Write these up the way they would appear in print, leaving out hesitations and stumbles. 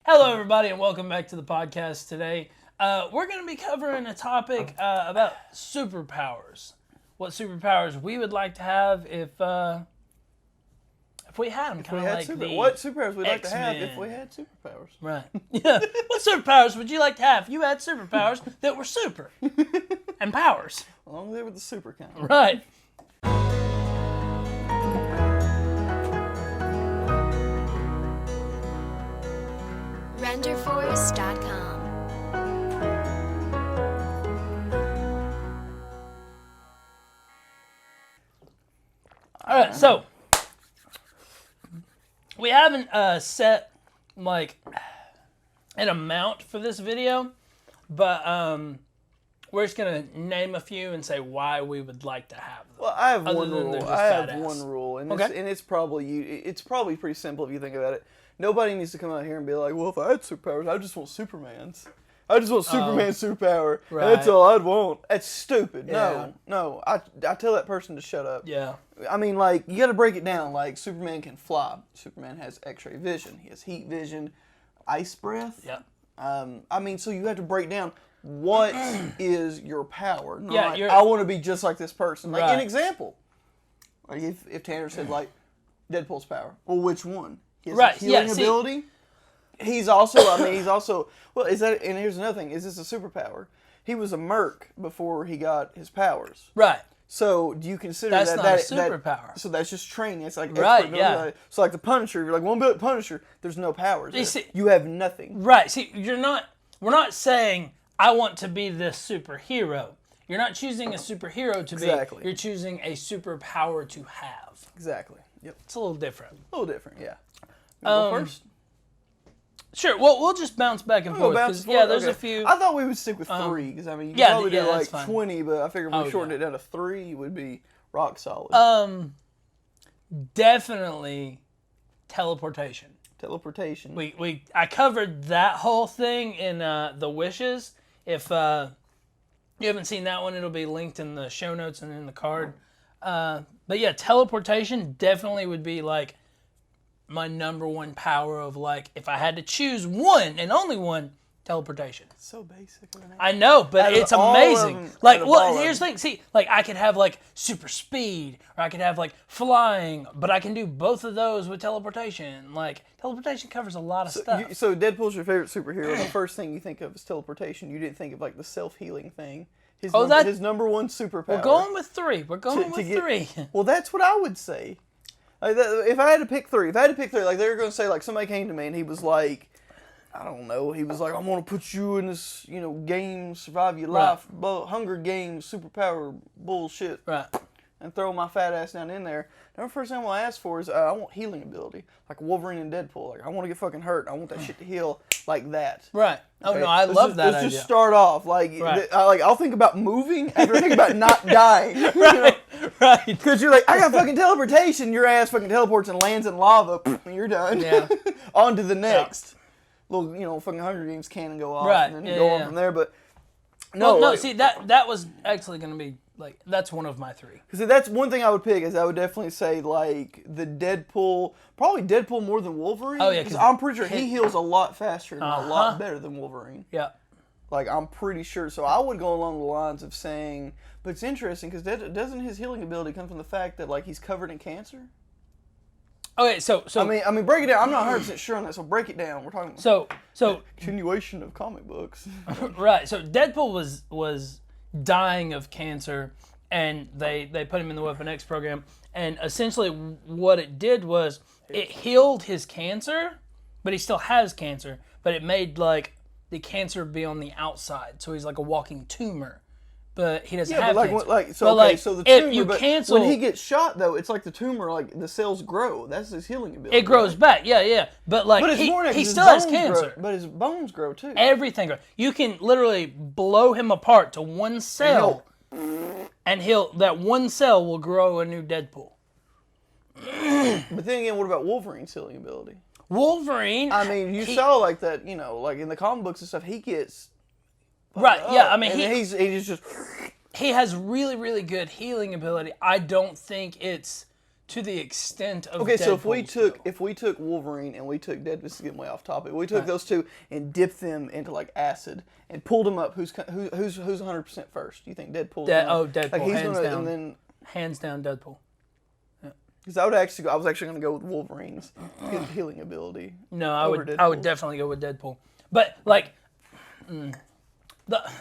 Hello, everybody, and welcome back to the podcast today. We're going to be covering a topic about superpowers. What superpowers we would like to have if we had them. What superpowers we'd like to have if we had superpowers. Right. Yeah. What superpowers would you like to have if you had superpowers that were super? And powers. As long as they were the super kind. Right. renderforce.com. All right, so we haven't set like an amount for this video, but we're just gonna name a few and say why we would like to have them. Well, I have one rule, and it's probably pretty simple if you think about it. Nobody needs to come out here and be like, well, if I had superpowers, I just want Superman's. I just want Superman's superpower. Right. That's all I'd want. That's stupid. Yeah. No. I tell that person to shut up. Yeah. I mean, like, you got to break it down. Like, Superman can fly. Superman has X-ray vision. He has heat vision, ice breath. Yeah. I mean, so you have to break down what is your power. Not, yeah. I want to be just like this person. Like, right. An example. Like, if Tanner said, like, Deadpool's power. Well, which one? He has a healing ability. He's also, well, is that, and here's another thing, is this a superpower? He was a merc before he got his powers. Right. So, do you consider that's not a superpower? So that's just training. It's like right, yeah. So like the Punisher, you're like, one bit Punisher, there's no powers. You have nothing. Right. See, we're not saying, I want to be this superhero. You're not choosing a superhero to be. You're choosing a superpower to have. Exactly. Yep. It's a little different. A little different, yeah. Go first? Sure. Well, we'll just bounce back and forth. Yeah, there's a few. I thought we would stick with 3 because I mean, you could probably do like 20, but I figured if we shortened it down to 3, it would be rock solid. Definitely teleportation. Teleportation. I covered that whole thing in the wishes. If you haven't seen that one, it'll be linked in the show notes and in the card. But yeah, teleportation definitely would be like my number one power of like, if I had to choose one and only one, teleportation. It's so basic. I know, but it's amazing. Like, well, here's the thing. See, like I could have like super speed, or I could have like flying, but I can do both of those with teleportation. Like, teleportation covers a lot of stuff. So Deadpool's your favorite superhero. The first thing you think of is teleportation. You didn't think of like the self-healing thing. His number one superpower. We're going with 3. Three. Well, that's what I would say. Like if I had to pick 3, like they were going to say, like somebody came to me and he was like, I don't know, he was like, I'm going to put you in this, game, survive your life, Hunger Games, superpower bullshit, and throw my fat ass down in there. The first thing I want to ask for is I want healing ability, like Wolverine and Deadpool. Like I want to get fucking hurt. I want that shit to heal like that. Right. Okay? Oh no, I love that idea. Let's just start off I'll think about moving after I think about not dying. Right. Because you're like, I got fucking teleportation. Your ass fucking teleports and lands in lava. And you're done. Yeah. On to the next. Little, fucking Hunger Games cannon go off. Right. And then you go on from there. But no, see, that was actually going to be, like, that's one of my 3. Because that's one thing I would pick, is I would definitely say, like, the Deadpool, probably Deadpool more than Wolverine. Oh, yeah. Because I'm pretty sure he heals a lot faster and a lot better than Wolverine. Yeah. Like, I'm pretty sure. So I would go along the lines of saying, but it's interesting, because doesn't his healing ability come from the fact that, like, he's covered in cancer? Okay, so I mean, break it down. I'm not 100% sure on that, so break it down. We're talking about so continuation of comic books. Right. So Deadpool was dying of cancer, and they put him in the Weapon X program, and essentially what it did was it healed his cancer, but he still has cancer, but it made like the cancer be on the outside, so he's like a walking tumor. But he doesn't have cancer. So the tumor, when he gets shot, though, it's like the tumor, like, the cells grow. That's his healing ability. It grows back, yeah. But, like, he still has cancer. But his bones grow, too. Everything grows. You can literally blow him apart to one cell, and that one cell will grow a new Deadpool. But then again, what about Wolverine's healing ability? Wolverine... I mean, you saw, like, that, like, in the comic books and stuff, he gets... Right, yeah, I mean, he's just... He has really, really good healing ability. I don't think it's to the extent of Okay, so Deadpool if we took Wolverine and we took Deadpool, this is getting way off topic. We took those two and dipped them into like acid and pulled them up. Who's 100% first? Do you think Deadpool? Deadpool, like he's hands gonna, down. and then Hands down, Deadpool. because I was actually gonna go with Wolverine's healing ability. No, Deadpool. I would definitely go with Deadpool. But like,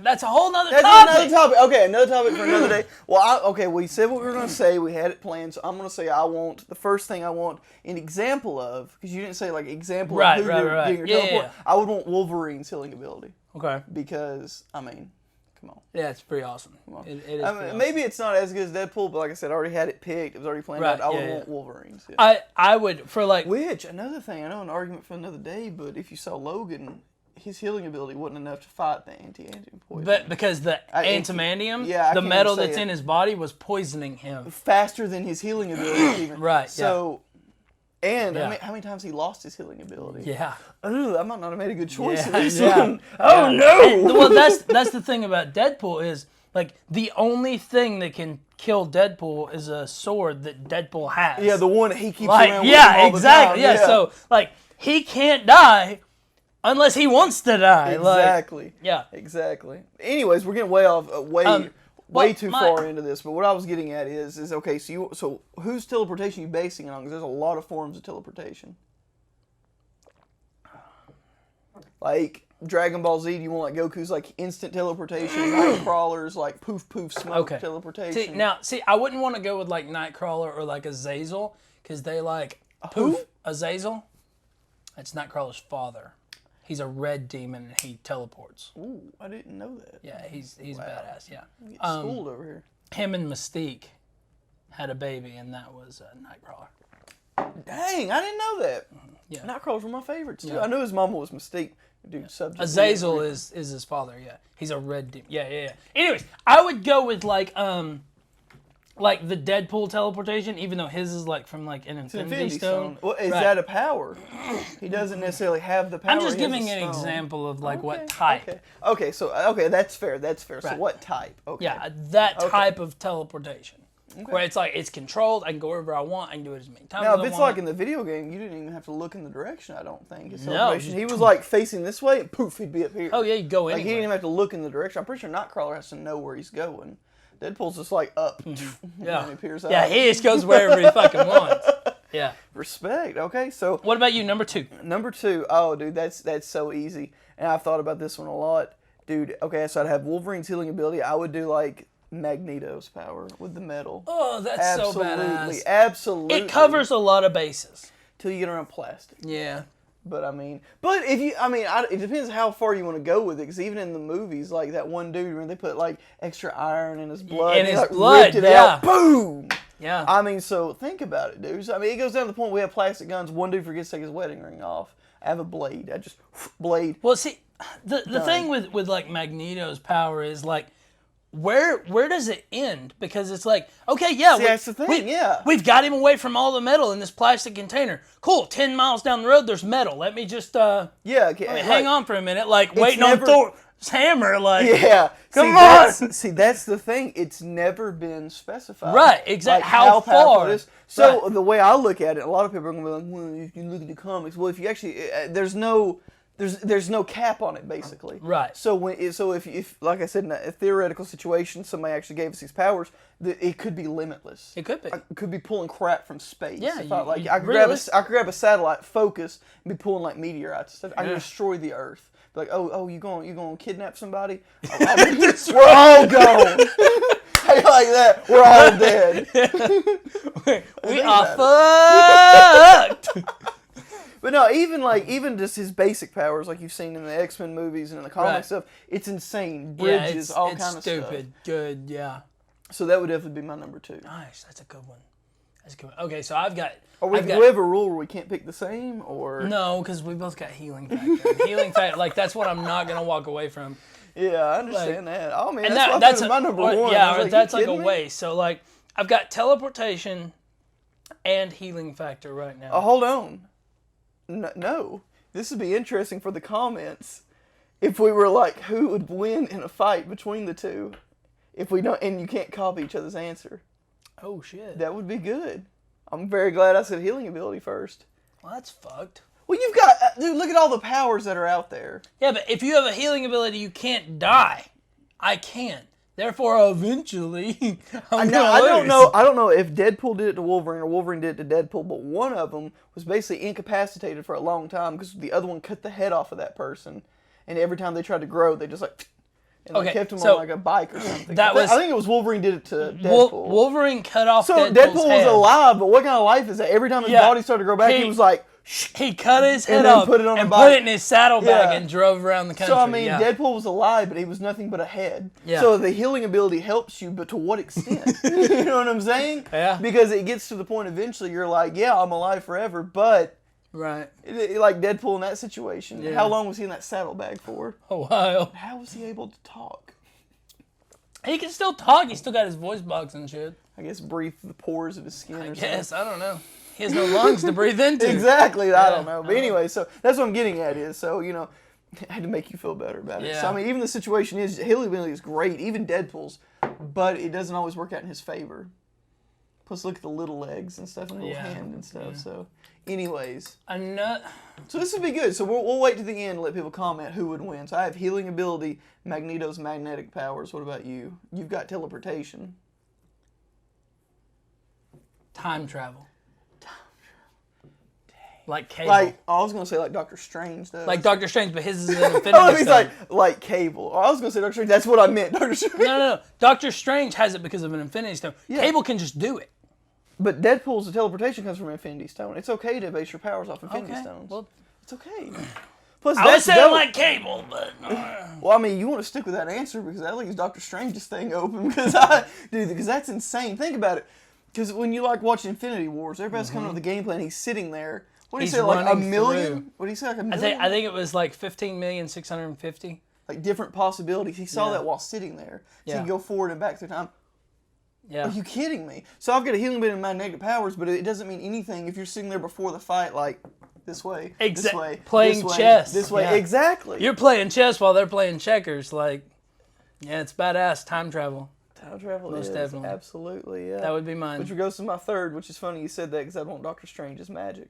that's a whole nother That's topic. another topic. Okay, another topic for another day. Well, we said what we were going to say. We had it planned. So I'm going to say the first thing I want an example of, because you didn't say like example of who you're getting your teleport. Yeah. I would want Wolverine's healing ability. Okay. Because, I mean, come on. Yeah, it's pretty awesome. It is pretty awesome. Maybe it's not as good as Deadpool, but like I said, I already had it picked. It was already planned out. I would want Wolverine's. Yeah. I would, for like... Which, another thing, I know an argument for another day, but if you saw Logan... his healing ability wasn't enough to fight the anti-antium poison. But because the antimantium, the metal that's in his body, was poisoning him. Faster than his healing ability even. Right, So, and how many times he lost his healing ability? Yeah. Ooh, I might not have made a good choice in Yeah, this yeah. one. Oh, no! Well, that's the thing about Deadpool is, like, the only thing that can kill Deadpool is a sword that Deadpool has. Yeah, the one that he keeps like, around with him all exactly. the time. Yeah, so, like, he can't die unless he wants to die. Exactly. Like, yeah. Exactly. Anyways, we're getting way off, way too far into this. But what I was getting at is okay. So whose teleportation are you basing it on? Because there's a lot of forms of teleportation. Like Dragon Ball Z, do you want like Goku's like instant teleportation, Nightcrawler's like poof poof smoke teleportation? See, I wouldn't want to go with like Nightcrawler or like Azazel because they like poof. Who? Azazel. That's Nightcrawler's father. He's a red demon and he teleports. Ooh, I didn't know that. Yeah, he's badass. Yeah, I'm getting schooled over here. Him and Mystique had a baby, and that was Nightcrawler. Dang, I didn't know that. Yeah, Nightcrawler's one of my favorites too. Yeah. I knew his mama was Mystique. Dude, subject. Azazel is his father. Yeah, he's a red demon. Yeah. Anyways, I would go with like the Deadpool teleportation, even though his is like from like an Infinity Stone. Well, is that a power? He doesn't necessarily have the power. I'm just giving an example of like what type. Okay, so that's fair. That's fair. Right. So what type? Okay. Yeah, that type of teleportation. Where it's like, it's controlled, I can go wherever I want, I can do it as many times as I want. Now, if it's like in the video game, you didn't even have to look in the direction, I don't think. No. He was like facing this way, and poof, he'd be up here. Oh yeah, you'd go anywhere. Like, he didn't even have to look in the direction. I'm pretty sure Nightcrawler has to know where he's going. Deadpool's just like up. Yeah. He appears out. Yeah, he just goes wherever he fucking wants. Yeah. Respect. Okay, so what about you, number 2? Number 2, oh dude, that's so easy. And I've thought about this one a lot. Dude, okay, so I'd have Wolverine's healing ability. I would do like Magneto's power with the metal. Oh, that's so badass. Absolutely. It covers a lot of bases. Till you get around plastic. Yeah. But it depends how far you want to go with it. Because even in the movies, like that one dude, when they put like extra iron in his blood, in and his like, blood, ripped it out, boom. Yeah. I mean, so think about it, dude. So, I mean, it goes down to the point we have plastic guns. One dude forgets to take his wedding ring off. I have a blade. I just blade. Well, see, the thing with like Magneto's power is like, where does it end? Because it's like, okay, yeah, that's the thing, we've got him away from all the metal in this plastic container. Cool, 10 miles down the road, there's metal. Let me just hang on for a minute, like waiting on Thor's hammer, like come on. See, that's the thing. It's never been specified. Right, exactly. Like, how powerful far? it is. So the way I look at it, a lot of people are gonna be like, well, if you look at the comics, well, if you actually, there's no cap on it, basically. Right. So if like I said, in a theoretical situation, somebody actually gave us these powers, it could be limitless. It could be. I could be pulling crap from space. Yeah. I could grab a satellite, focus, and be pulling like meteorites and stuff. I could destroy the Earth. Be like, oh, you going to kidnap somebody? We're all gone. How you like that? We're all dead. we are fucked. But no, even just his basic powers, like you've seen in the X-Men movies and in the comic stuff, it's insane. Bridges, all kind of stuff. It's stupid. Good, yeah. So that would definitely be my number 2. Nice, that's a good one. Okay, so do we have a rule where we can't pick the same, or no? Because we both got healing factor. Healing factor, like that's what I'm not gonna walk away from. Yeah, I understand that. Oh man, and that's my number 1. Yeah, that's like a waste. So like, I've got teleportation and healing factor right now. Oh, hold on. No, this would be interesting for the comments if we were like, who would win in a fight between the two? If we don't, and you can't copy each other's answer. Oh shit. That would be good. I'm very glad I said healing ability first. Well, that's fucked. Well, you've got... Dude, look at all the powers that are out there. Yeah, but if you have a healing ability, you can't die. I can't. Therefore, eventually, I don't know if Deadpool did it to Wolverine or Wolverine did it to Deadpool, but one of them was basically incapacitated for a long time because the other one cut the head off of that person, and every time they tried to grow, they just kept him on like a bike or something. I think it was Wolverine did it to Deadpool. Wolverine cut off. So Deadpool's Deadpool head. was alive, but what kind of life is that? Every time his body started to grow back, he was like. He cut his head then off put it on and a put bike. it in his saddlebag and drove around the country. So, I mean, Deadpool was alive, but he was nothing but a head. Yeah. So the healing ability helps you, but to what extent? You know what I'm saying? Yeah. Because it gets to the point eventually you're like, yeah, I'm alive forever, but... Right. Like Deadpool in that situation. Yeah. How long was he in that saddlebag for? A while. How was he able to talk? He can still talk. He's still got his voice box and shit. I guess breathe through the pores of his skin or Yes, something. I don't know. He has no lungs to breathe into. Exactly, I don't know. But anyway, so that's what I'm getting at is, so, you know, I had to make you feel better about it. Yeah. So, I mean, even the situation is, healing ability is great, even Deadpool's, but it doesn't always work out in his favor. Plus, look at the little legs and stuff, and the little hand and stuff, so... Anyways. So this would be good. So we'll wait to the end and let people comment who would win. So I have healing ability, Magneto's magnetic powers. What about you? You've got teleportation. Time travel. Like Cable. I was going to say like Doctor Strange, though. Like Doctor Strange, but his is an Infinity Stone. like Cable. I was going to say Doctor Strange. That's what I meant, Doctor Strange. No. Doctor Strange has it because of an Infinity Stone. Yeah. Cable can just do it. But Deadpool's teleportation comes from Infinity Stone. It's okay to base your powers off Infinity Stones. Well, it's okay. Plus, I was saying like Cable, but... Well, I mean, you want to stick with that answer because that leaves Doctor Strange's thing open because that's insane. Think about it. Because when you watch Infinity Wars, everybody's coming up with the game plan. He's sitting there. What do you say, like a million? What do you say, like a million? I think it was like 15,650,000. Like different possibilities. He saw that while sitting there. So he can go forward and back through time. Yeah. Are you kidding me? So I've got a healing bit in my negative powers, but it doesn't mean anything if you're sitting there before the fight, like this way, this way, playing this way, chess. This way, yeah. Exactly. You're playing chess while they're playing checkers. Like, yeah, it's badass. Time travel. Time travel Most is definitely. Absolutely, yeah. That would be mine. Which goes to my third, which is funny you said that because I want Doctor Strange's magic.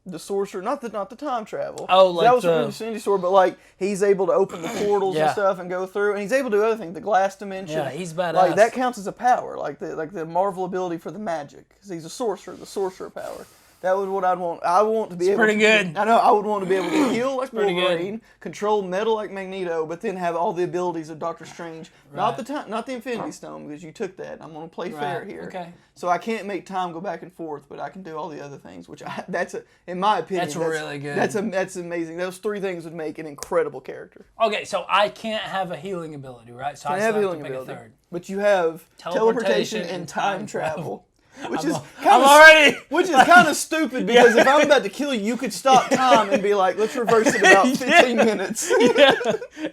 The sorcerer, not the time travel. Oh, like that was from Infinity Sword, but like he's able to open the portals and stuff and go through, and he's able to do other things. The glass dimension. Yeah, he's badass. Like that counts as a power, like the Marvel ability for the magic, because he's a sorcerer, the sorcerer power. That was what I'd want. I want to be able. Pretty good. I know. I would want to be able to heal like Wolverine, control metal like Magneto, but then have all the abilities of Doctor Strange. Right. Not the Infinity Stone, because you took that. I'm going to play fair here. Okay. So I can't make time go back and forth, but I can do all the other things, which in my opinion, that's really good. That's amazing. Those three things would make an incredible character. Okay, so I can't have a healing ability, right? So I still have to pick a third. But you have teleportation and time travel. Which is kind of stupid because if I'm about to kill you, you could stop time and be like, let's reverse it about 15 minutes. Yeah,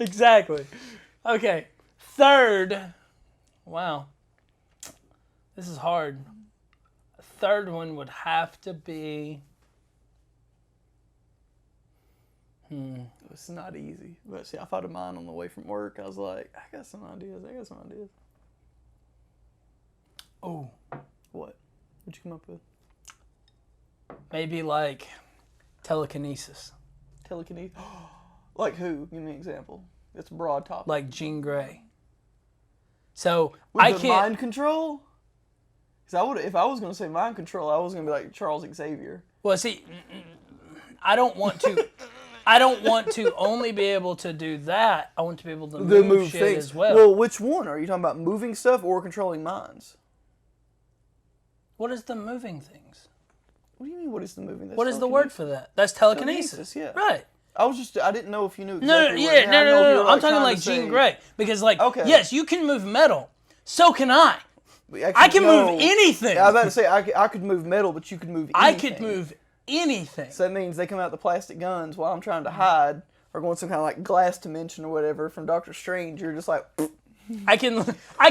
exactly. Okay, third. Wow, this is hard. A third one would have to be. It's not easy. But see, I thought of mine on the way from work. I was like, I got some ideas. Oh. What? What'd you come up with? Maybe like telekinesis. Telekinesis? Like who? Give me an example. It's a broad topic. Like Jean Grey. So with mind control? Because if I was going to say mind control, I was going to be like Charles Xavier. Well, see, I don't want to. I don't want to only be able to do that. I want to be able to move shit things as well. Well, which one? Are you talking about moving stuff or controlling minds? What is the moving things? What do you mean, what is the moving things? What is the word for that? That's telekinesis. Yeah. Right. I didn't know if you knew exactly No. I'm talking like Jean Grey. Because, yes, you can move metal. So can I. I can move anything. Yeah, I was about to say, I could move metal, but you could move anything. I could move anything. So that means they come out the plastic guns while I'm trying to hide or going some kind of like glass dimension or whatever from Doctor Strange. You're just like... I can.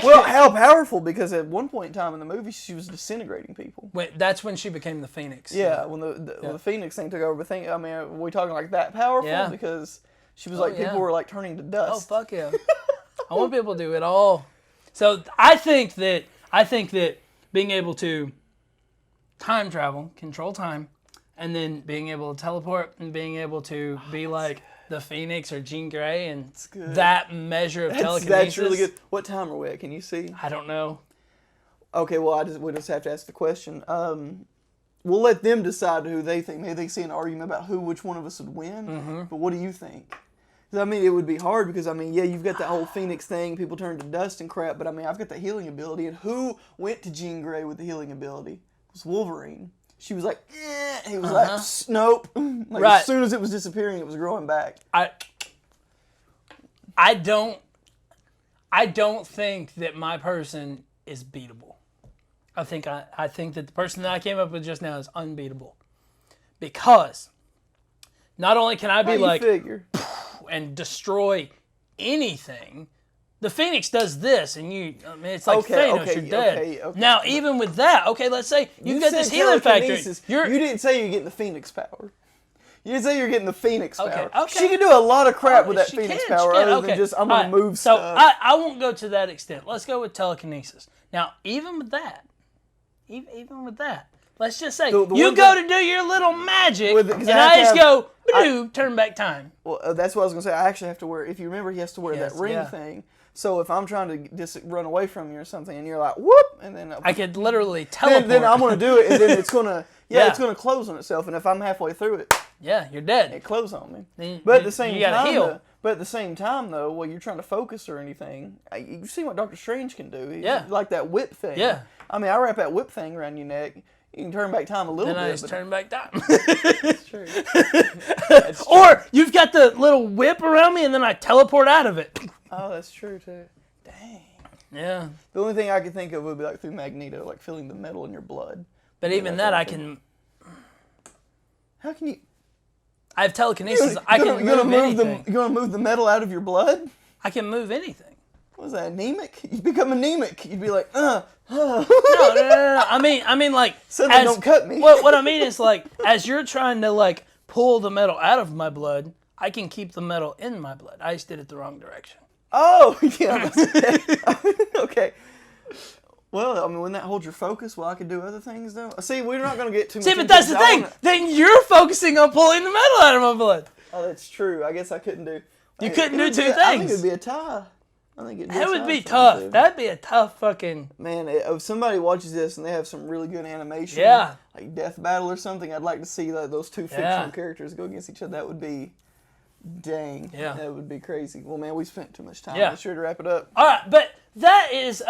Well, how powerful? Because at one point in time in the movie, she was disintegrating people. That's when she became the Phoenix. Yeah, when the Phoenix thing took over. But are we talking like that powerful? Yeah. Because she was people were like turning to dust. Oh fuck yeah! I want people to do it all. So I think that being able to time travel, control time, and then being able to teleport and being able to be like the Phoenix or Jean Grey and that measure of telekinesis. That's really good. What time are we at? Can you see? I don't know. Okay, well, we just have to ask the question. We'll let them decide who they think. Maybe they see an argument about which one of us would win. Mm-hmm. But what do you think? Because, I mean, it would be hard because, I mean, yeah, you've got that whole Phoenix thing. People turn to dust and crap. But, I mean, I've got the healing ability. And who went to Jean Grey with the healing ability? It was Wolverine. She was like, eh. He was like, nope. Like, as soon as it was disappearing, it was growing back. I don't think that my person is beatable. I think that the person that I came up with just now is unbeatable. Because not only can I be like and destroy anything, the Phoenix does this, and it's like Thanos, you're dead. Okay. Now, even with that, let's say you've got this healing factor. You didn't say you're getting the Phoenix power. You didn't say you're getting the Phoenix power. Okay. She can do a lot of crap with that Phoenix power other than just, I'm going to move stuff. So I won't go to that extent. Let's go with telekinesis. Now, even with that, let's just say you go to do your little magic, and I just go, turn back time. Well, that's what I was going to say. I actually have to wear, if you remember, he has to wear that ring thing. So if I'm trying to just run away from you or something, and you're like, whoop, and then I could literally teleport. Then I'm going to do it, and then it's going to, it's going to close on itself. And if I'm halfway through it, you're dead. It closed on me. But at the same time, though, while you're trying to focus or anything, you see what Doctor Strange can do. He's like that whip thing. Yeah. I mean, I wrap that whip thing around your neck. You can turn back time a little bit. Then I just turn back time. That's true. That's true. Or you've got the little whip around me, and then I teleport out of it. Oh, that's true, too. Dang. Yeah. The only thing I could think of would be like through Magneto, like feeling the metal in your blood. But even that, I can... How can you... I have telekinesis. I can move anything. You're going to move the metal out of your blood? I can move anything. What was that, anemic? You'd become anemic. You'd be like, No. I mean, like... Suddenly don't cut me. What I mean is, like, as you're trying to, like, pull the metal out of my blood, I can keep the metal in my blood. I just did it the wrong direction. Oh, yeah. Okay. Well, I mean, wouldn't that hold your focus while I could do other things, though? See, we're not going to get too much See, but that's the thing. Then you're focusing on pulling the metal out of my blood. Oh, that's true. I guess I couldn't do... You couldn't do two things. I think it would be a tie. That would be tough. That'd be a tough fucking... Man, if somebody watches this and they have some really good animation, like Death Battle or something, I'd like to see those two fictional characters go against each other. That would be... Dang. Yeah. That would be crazy. Well, man, we spent too much time. Yeah. Let's sure to wrap it up. All right, but that is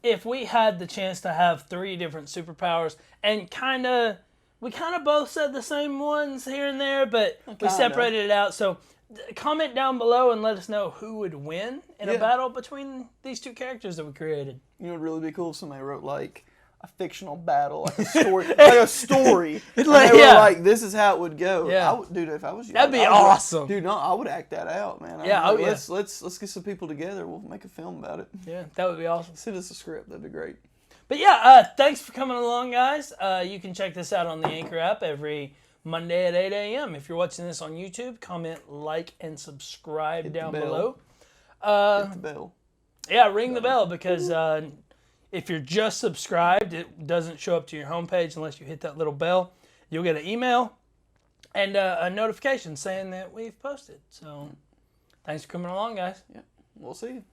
if we had the chance to have 3 different superpowers and we kind of both said the same ones here and there, but we separated it out. So comment down below and let us know who would win in a battle between these 2 characters that we created. You know, it would really be cool if somebody wrote like a fictional battle, like a story, like a story. And they were like, "This is how it would go." Yeah, dude, if I was you, that'd be awesome. Dude, no, I would act that out, man. Yeah, Let's get some people together. We'll make a film about it. Yeah, that would be awesome. Send us a script. That'd be great. But yeah, thanks for coming along, guys. You can check this out on the Anchor app every Monday at 8 a.m. If you're watching this on YouTube, comment, like, and subscribe down below. Hit the bell. Yeah, ring the bell because if you're just subscribed, it doesn't show up to your homepage unless you hit that little bell. You'll get an email and a notification saying that we've posted. So thanks for coming along, guys. Yeah, we'll see you.